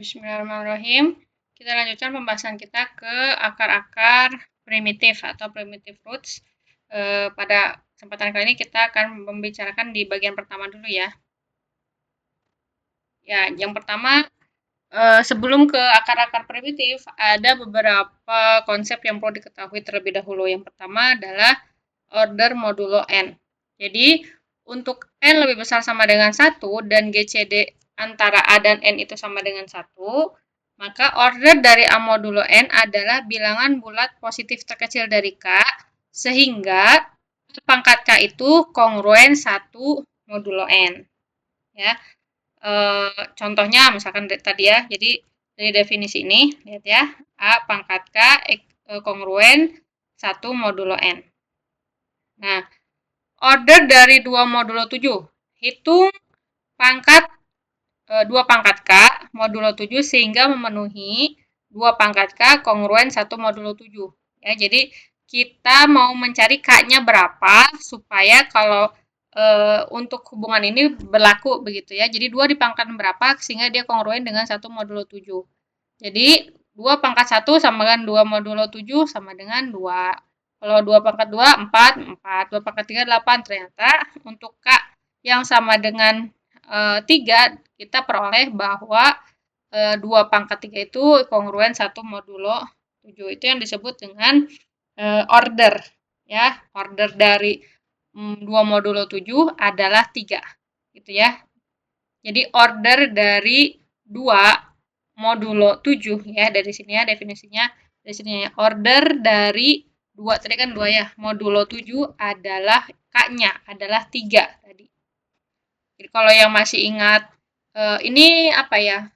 Bismillahirrahmanirrahim. Kita lanjutkan pembahasan kita ke akar-akar primitif atau primitive roots. Pada kesempatan kali ini kita akan membicarakan di bagian pertama dulu ya. Ya, yang pertama sebelum ke akar-akar primitif ada beberapa konsep yang perlu diketahui terlebih dahulu. Yang pertama adalah order modulo n. Jadi untuk n lebih besar sama dengan 1 dan GCD antara A dan N itu sama dengan 1, maka order dari A modulo N adalah bilangan bulat positif terkecil dari K, sehingga pangkat K itu kongruen 1 modulo N. Ya. Contohnya misalkan tadi ya, jadi dari definisi ini, lihat ya, A pangkat K kongruen 1 modulo N. Nah, order dari 2 modulo 7, hitung pangkat 2 pangkat K modulo 7 sehingga memenuhi 2 pangkat K kongruen 1 modulo 7. Ya, jadi kita mau mencari K-nya berapa supaya kalau untuk hubungan ini berlaku begitu ya. Jadi 2 dipangkat berapa sehingga dia kongruen dengan 1 modulo 7. Jadi 2 pangkat 1 sama dengan 2 modulo 7 sama dengan 2. Kalau 2 pangkat 2, 4, 4. 2 pangkat 3, 8. Ternyata untuk K yang sama dengan 3, kita peroleh bahwa 2 pangkat 3 itu kongruen 1 modulo 7. Itu yang disebut dengan order. Ya, order dari 2 modulo 7 adalah 3. Gitu ya. Jadi order dari 2 modulo 7 ya, dari sini ya definisinya. Dari sini ya, order dari 2 tadi kan 2 ya, modulo 7 adalah K-nya adalah 3 tadi. Jadi kalau yang masih ingat ini apa ya?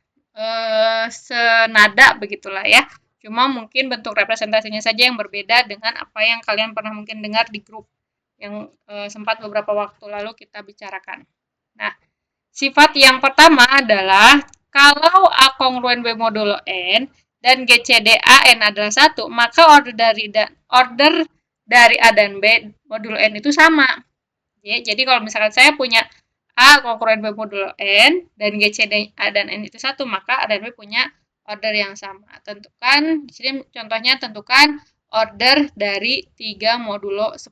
Senada begitulah ya. Cuma mungkin bentuk representasinya saja yang berbeda dengan apa yang kalian pernah mungkin dengar di grup yang sempat beberapa waktu lalu kita bicarakan. Nah, sifat yang pertama adalah kalau A kongruen B modulo N dan GCD AN adalah 1, maka order dari A dan B modulo N itu sama. Ya, jadi kalau misalkan saya punya A kongruen B modulo N dan GCD A dan N itu 1, maka A dan B punya order yang sama. Tentukan, di sini contohnya tentukan order dari 3 modulo 10.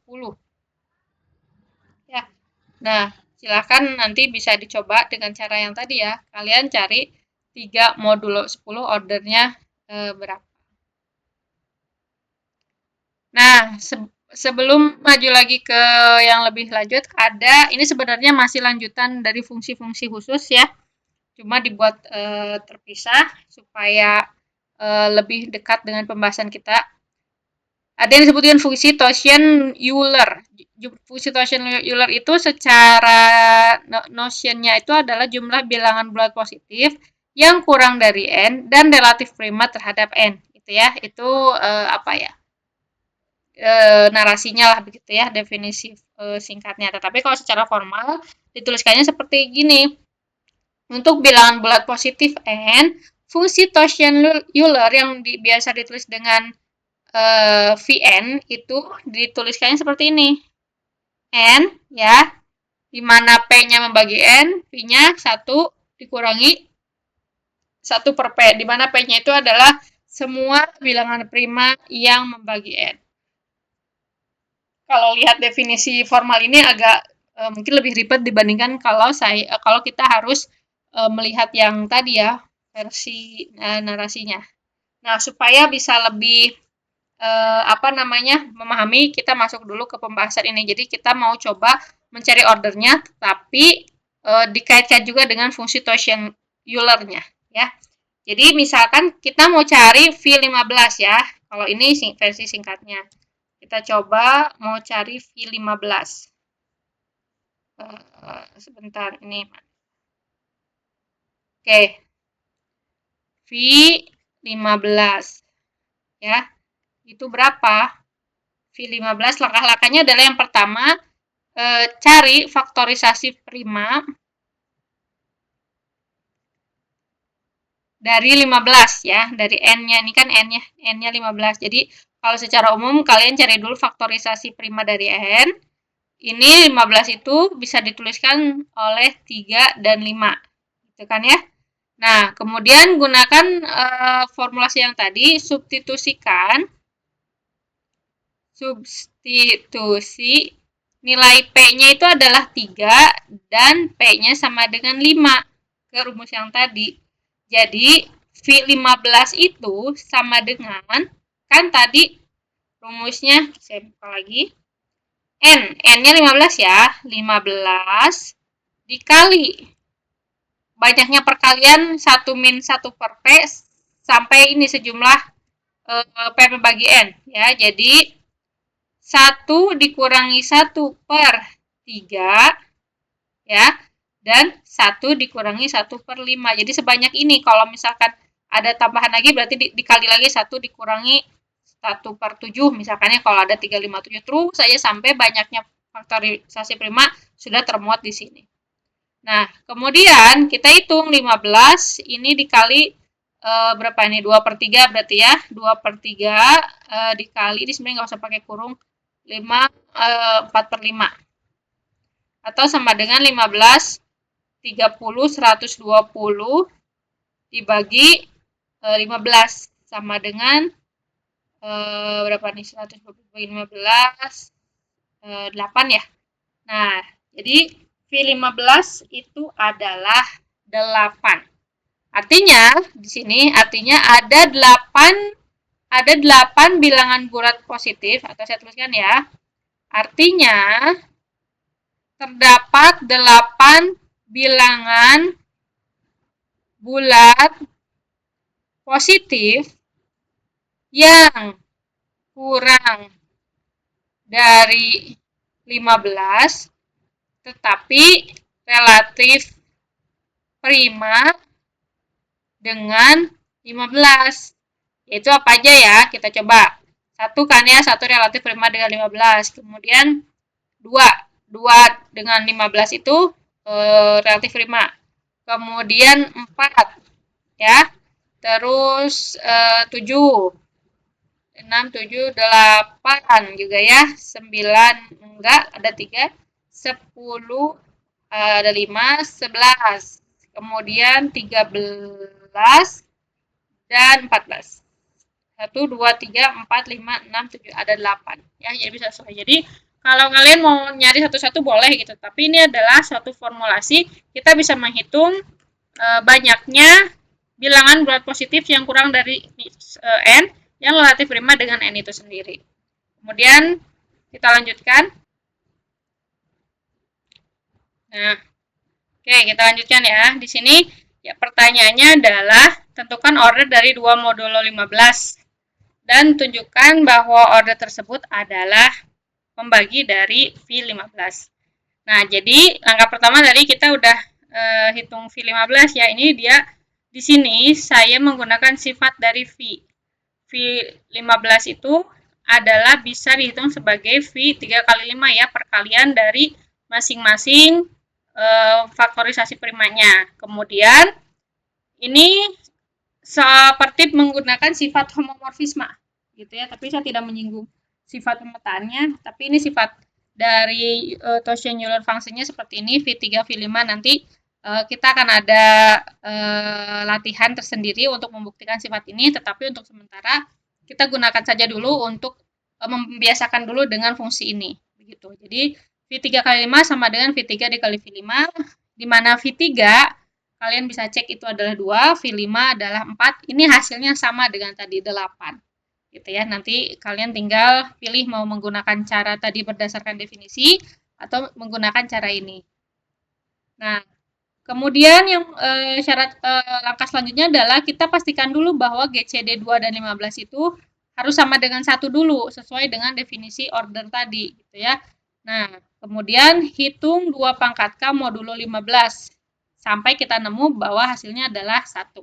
Ya. Nah, silakan nanti bisa dicoba dengan cara yang tadi ya. Kalian cari 3 modulo 10 ordernya berapa. Nah, sebelum maju lagi ke yang lebih lanjut, ini sebenarnya masih lanjutan dari fungsi-fungsi khusus ya. Cuma dibuat terpisah supaya lebih dekat dengan pembahasan kita. Ada yang disebut dengan fungsi Taussian-Euler. Fungsi Taussian-Euler itu secara notionnya itu adalah jumlah bilangan bulat positif yang kurang dari n dan relatif prima terhadap n. Itu ya, itu apa ya? Narasinya lah begitu ya, definisi singkatnya. Tetapi kalau secara formal dituliskannya seperti gini. Untuk bilangan bulat positif n, fungsi Taussian-Euler yang biasa ditulis dengan Vn itu dituliskannya seperti ini. N ya, di mana P-nya membagi N, V-nya 1 dikurangi 1 per P, di mana P-nya itu adalah semua bilangan prima yang membagi N. Kalau lihat definisi formal ini agak mungkin lebih ribet dibandingkan kalau kita harus melihat yang tadi ya, versi narasinya. Nah, supaya bisa lebih memahami, kita masuk dulu ke pembahasan ini. Jadi kita mau coba mencari ordernya, tapi dikaitkan juga dengan fungsi Taussian-Euler-nya ya. Jadi misalkan kita mau cari V15 ya. Kalau ini versi singkatnya. Kita coba mau cari V15. Sebentar ini. Oke. V15 ya. Itu berapa? V15 langkah-langkahnya adalah yang pertama cari faktorisasi prima dari 15 ya, dari n-nya ini kan n-nya 15. Jadi kalau secara umum kalian cari dulu faktorisasi prima dari n. Ini 15 itu bisa dituliskan oleh 3 dan 5. Gitu kan ya. Nah, kemudian gunakan formulasi yang tadi, substitusi nilai P-nya itu adalah 3 dan P-nya sama dengan 5 ke rumus yang tadi. Jadi, V15 itu sama dengan, kan tadi rumusnya, saya buka lagi, N-nya 15 ya, 15 dikali banyaknya perkalian 1 min 1 per P sampai ini sejumlah P bagi N. Ya, jadi 1 dikurangi 1 per 3 ya, dan 1 dikurangi 1 per 5. Jadi sebanyak ini. Kalau misalkan ada tambahan lagi berarti dikali lagi 1 dikurangi 1 per 7 misalkannya kalau ada 357 terus saja sampai banyaknya faktorisasi prima sudah termuat di sini. Nah, kemudian kita hitung 15 ini dikali berapa ini? 2 per 3 berarti ya. 2 per 3 dikali, ini sebenarnya nggak usah pakai kurung, 4 per 5. Atau sama dengan 15, 30, 120 dibagi 15. Sama dengan berapa nih? 120 bagi 15, 8 ya. Nah, jadi V15 itu adalah 8. Artinya di sini ada 8 bilangan bulat positif atau saya tuliskan ya. Artinya terdapat 8 bilangan bulat positif yang kurang dari 15 tetapi relatif prima dengan 15. Yaitu apa aja ya? Kita coba. 1 kan ya, 1 relatif prima dengan 15. Kemudian 2 dengan 15 itu relatif prima. Kemudian 4 ya. Terus 7, 6, 7, 8 juga ya. 9 enggak, ada 3. 10 ada 5, 11. Kemudian 13 dan 14. 1, 2, 3, 4, 5, 6, 7, ada 8. Ya, jadi bisa sesuai. Jadi, kalau kalian mau nyari satu-satu boleh gitu. Tapi ini adalah suatu formulasi, kita bisa menghitung banyaknya bilangan bulat positif yang kurang dari N, yang relatif prima dengan N itu sendiri. Kemudian, kita lanjutkan. Nah, oke, kita lanjutkan ya. Di sini ya pertanyaannya adalah tentukan order dari 2 modulo 15 dan tunjukkan bahwa order tersebut adalah pembagi dari V15. Nah, jadi langkah pertama tadi kita udah hitung V15 ya. Ini dia di sini saya menggunakan sifat dari V. V15 itu adalah bisa dihitung sebagai V 3 kali 5 ya, perkalian dari masing-masing faktorisasi primanya. Kemudian ini seperti menggunakan sifat homomorfisme gitu ya, tapi saya tidak menyinggung sifat pemetaannya, tapi ini sifat dari Cauchy-Euler function-nya seperti ini, V3, V5 nanti kita akan ada latihan tersendiri untuk membuktikan sifat ini, tetapi untuk sementara kita gunakan saja dulu untuk membiasakan dulu dengan fungsi ini begitu. Jadi V3 kali 5 sama dengan V3 dikali V5, di mana V3 kalian bisa cek itu adalah 2, V5 adalah 4. Ini hasilnya sama dengan tadi 8. Gitu ya. Nanti kalian tinggal pilih mau menggunakan cara tadi berdasarkan definisi atau menggunakan cara ini. Nah, kemudian yang syarat langkah selanjutnya adalah kita pastikan dulu bahwa GCD 2 dan 15 itu harus sama dengan 1 dulu sesuai dengan definisi order tadi gitu ya. Nah, kemudian hitung 2 pangkat K modulo 15 sampai kita nemu bahwa hasilnya adalah 1.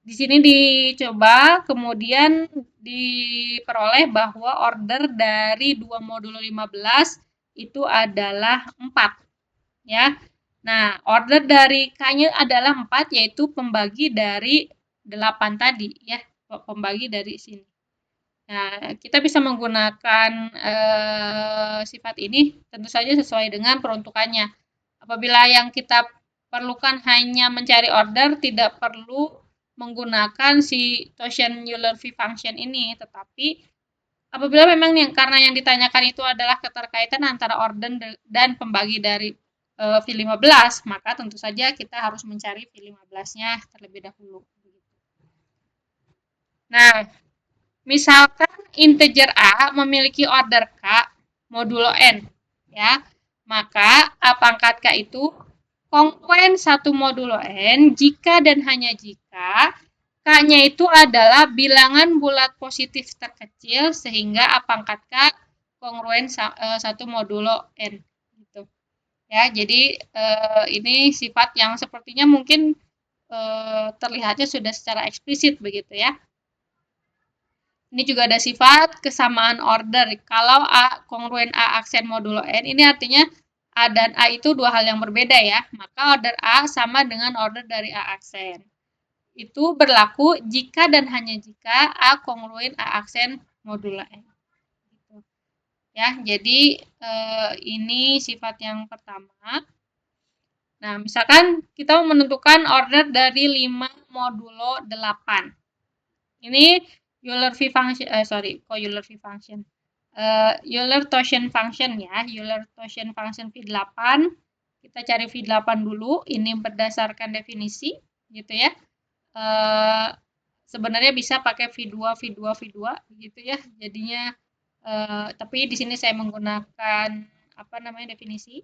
Di sini dicoba, kemudian diperoleh bahwa order dari 2 modulo 15 itu adalah 4. Ya. Nah, order dari K-nya adalah 4, yaitu pembagi dari 8 tadi. Ya, pembagi dari sini. Nah, kita bisa menggunakan sifat ini tentu saja sesuai dengan peruntukannya. Apabila yang kita perlukan hanya mencari order, tidak perlu menggunakan si Taussian-Euler-V function ini, tetapi apabila memang karena yang ditanyakan itu adalah keterkaitan antara order dan pembagi dari V15, maka tentu saja kita harus mencari V15-nya terlebih dahulu. Nah, misalkan integer A memiliki order K modulo N, ya, maka A pangkat K itu kongruen 1 modulo N jika dan hanya jika K-nya itu adalah bilangan bulat positif terkecil sehingga A pangkat K kongruen 1 modulo N. Gitu. Ya, jadi ini sifat yang sepertinya mungkin terlihatnya sudah secara eksplisit begitu ya. Ini juga ada sifat kesamaan order. Kalau A kongruen A aksen modulo N, ini artinya A dan A itu dua hal yang berbeda ya. Maka order A sama dengan order dari A aksen. Itu berlaku jika dan hanya jika A kongruen A aksen modulo N. Ya, jadi ini sifat yang pertama. Nah, misalkan kita menentukan order dari 5 modulo 8. Ini Euler-V function, Euler-V function. Euler-Taussian function ya, Euler-Taussian function V8. Kita cari V8 dulu, ini berdasarkan definisi, gitu ya. Sebenarnya bisa pakai V2, V2, V2, gitu ya. Jadinya, tapi di sini saya menggunakan definisi.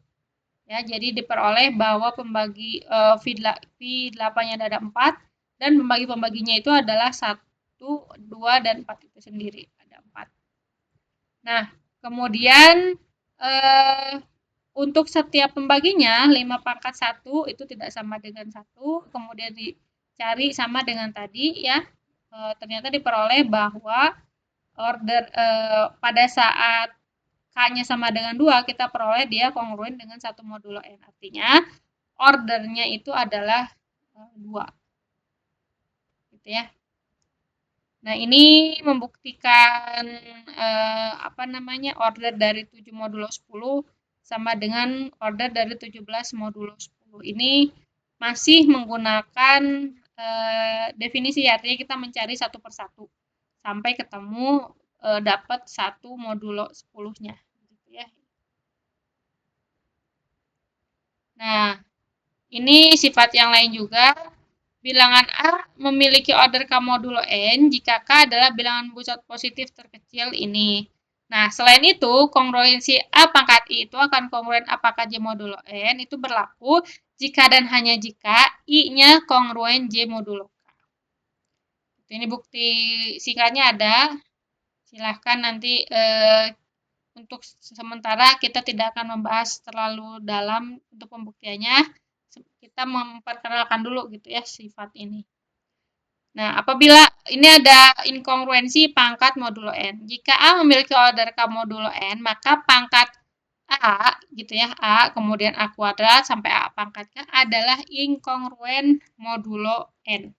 Ya, jadi diperoleh bahwa pembagi V8-nya ada 4 dan pembagi-pembaginya itu adalah 1, 2, dan 4 itu sendiri, ada 4. Nah, kemudian untuk setiap pembaginya 5 pangkat 1 itu tidak sama dengan 1, kemudian dicari sama dengan tadi ya. Ternyata diperoleh bahwa order pada saat K-nya sama dengan 2, kita peroleh dia kongruen dengan 1 modulo N. Artinya, ordernya itu adalah 2. Gitu ya. Nah, ini membuktikan order dari 7 modulo 10 sama dengan order dari 17 modulo 10. Ini masih menggunakan definisi, artinya kita mencari satu persatu sampai ketemu dapat 1 modulo 10-nya. Gitu ya. Nah, ini sifat yang lain juga. Bilangan A memiliki order K modulo N jika K adalah bilangan bulat positif terkecil ini. Nah, selain itu, kongruensi A pangkat I itu akan kongruen A pangkat J modulo N itu berlaku jika dan hanya jika I-nya kongruen J modulo K. Ini bukti singkatnya ada. Silahkan nanti untuk sementara kita tidak akan membahas terlalu dalam untuk pembuktiannya. Kita memperkenalkan dulu gitu ya sifat ini. Nah, apabila ini ada inkongruensi pangkat modulo N. Jika A memiliki order K modulo N, maka pangkat A gitu ya, A kemudian A kuadrat sampai A pangkat K adalah inkongruen modulo N.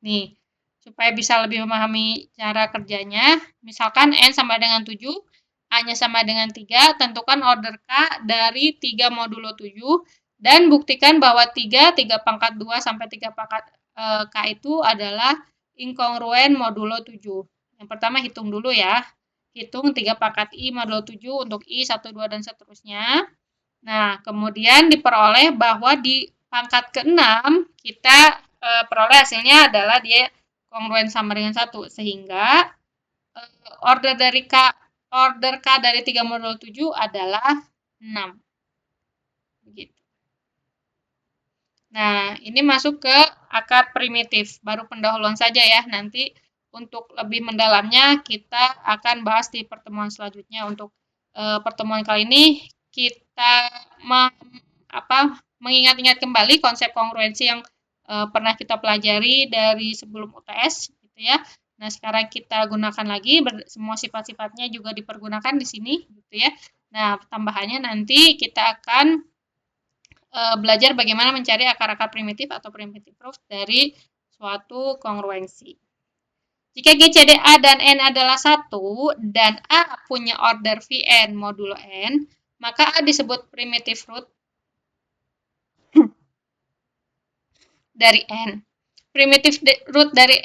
Nih, supaya bisa lebih memahami cara kerjanya, misalkan N sama dengan 7, A-nya sama dengan 3, tentukan order K dari 3 modulo 7, dan buktikan bahwa 3 pangkat 2 sampai 3 pangkat K itu adalah inkongruen modulo 7. Yang pertama hitung dulu ya. Hitung 3 pangkat I modulo 7 untuk I, 1, 2, dan seterusnya. Nah, kemudian diperoleh bahwa di pangkat ke-6 kita peroleh hasilnya adalah dia kongruen sama dengan 1, sehingga order K dari 3 modulo 7 adalah 6. Begitu. Nah, ini masuk ke akar primitif, baru pendahuluan saja ya. Nanti untuk lebih mendalamnya kita akan bahas di pertemuan selanjutnya. Untuk pertemuan kali ini kita mengingat-ingat kembali konsep kongruensi yang pernah kita pelajari dari sebelum UTS gitu ya. Nah, sekarang kita gunakan lagi, semua sifat-sifatnya juga dipergunakan di sini gitu ya. Nah, tambahannya nanti kita akan belajar bagaimana mencari akar-akar primitif atau primitive proof dari suatu kongruensi. Jika GCDA dan N adalah 1 dan A punya order Vn modulo N, maka A disebut primitive root dari N. Primitive root dari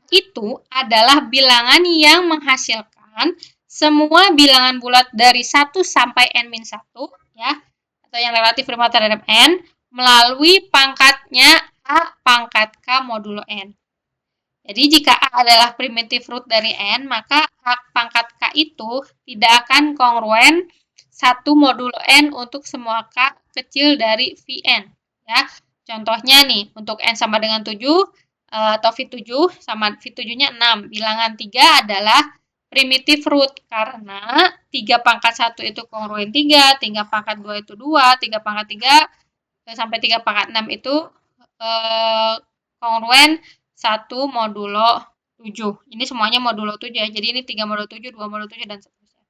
itu adalah bilangan yang menghasilkan semua bilangan bulat dari 1 sampai N-1 ya, atau yang relatif prima terhadap N melalui pangkatnya A pangkat K modulo N. Jadi jika A adalah primitive root dari N, maka A pangkat K itu tidak akan kongruen 1 modulo N untuk semua K kecil dari Vn. Ya. Contohnya nih, untuk N sama dengan 7, atau V7 sama V7-nya 6. Bilangan 3 adalah primitive root karena 3 pangkat 1 itu kongruen 3, 3 pangkat 2 itu 2, 3 pangkat 3 sampai 3 pangkat 6 itu kongruen 1 modulo 7. Ini semuanya modulo 7 ya. Jadi ini 3 modulo 7, 2 modulo 7, dan seterusnya.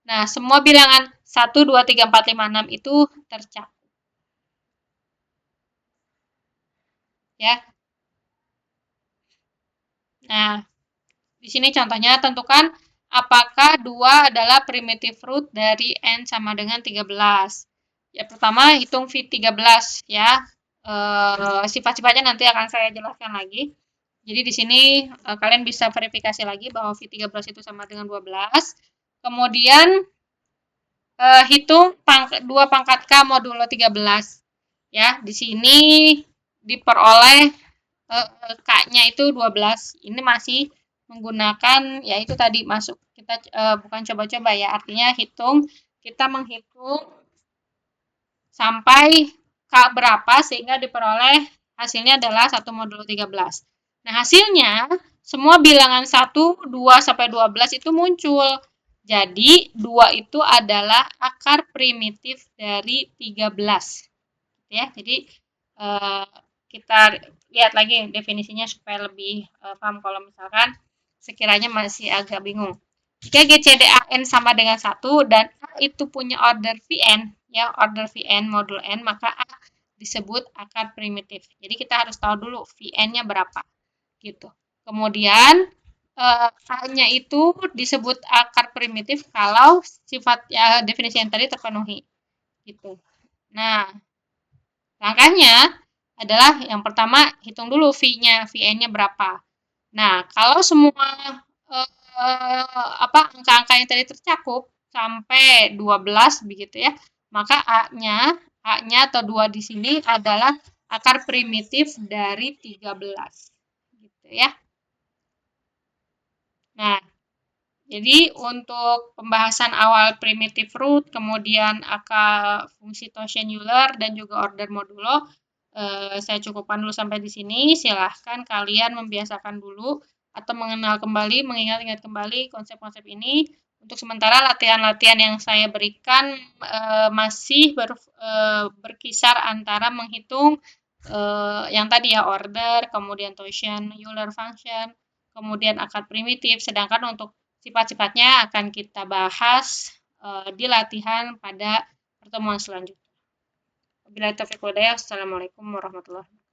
Nah, semua bilangan 1, 2, 3, 4, 5, 6 itu tercakup. Ya. Nah, di sini contohnya tentukan apakah 2 adalah primitive root dari N sama dengan 13. Ya, pertama hitung V13 ya. Sifat-sifatnya nanti akan saya jelaskan lagi. Jadi di sini kalian bisa verifikasi lagi bahwa V13 itu sama dengan 12. Kemudian hitung 2 pangkat K modulo 13. Ya, di sini diperoleh K-nya itu 12. Ini masih menggunakan, ya itu tadi masuk, kita bukan coba-coba ya, artinya kita menghitung sampai K berapa sehingga diperoleh hasilnya adalah 1 modulo 13. Nah, hasilnya semua bilangan 1, 2, sampai 12 itu muncul. Jadi, 2 itu adalah akar primitif dari 13. Ya, jadi kita lihat lagi definisinya supaya lebih paham kalau misalkan sekiranya masih agak bingung. Jika GCDAN sama dengan 1 dan A itu punya order Vn, ya order Vn modul N, maka A disebut akar primitif. Jadi kita harus tahu dulu Vn-nya berapa. Gitu. Kemudian A-nya itu disebut akar primitif kalau sifat definisi yang tadi terpenuhi. Gitu. Nah, langkahnya adalah yang pertama hitung dulu V-nya, Vn-nya berapa. Nah, kalau semua angka-angka yang tadi tercakup sampai 12 begitu ya, maka A-nya atau 2 di sini adalah akar primitif dari 13. Gitu ya. Nah, jadi untuk pembahasan awal primitive root, kemudian akar fungsi Cauchy-Euler dan juga order modulo, saya cukupkan dulu sampai di sini. Silahkan kalian membiasakan dulu atau mengenal kembali, mengingat-ingat kembali konsep-konsep ini. Untuk sementara latihan-latihan yang saya berikan masih berkisar antara menghitung yang tadi ya order, kemudian Cauchy-Euler function, kemudian akar primitif. Sedangkan untuk sifat-sifatnya akan kita bahas di latihan pada pertemuan selanjutnya. Wabillahi taufiq wal hidayah. Wassalamualaikum warahmatullahi wabarakatuh.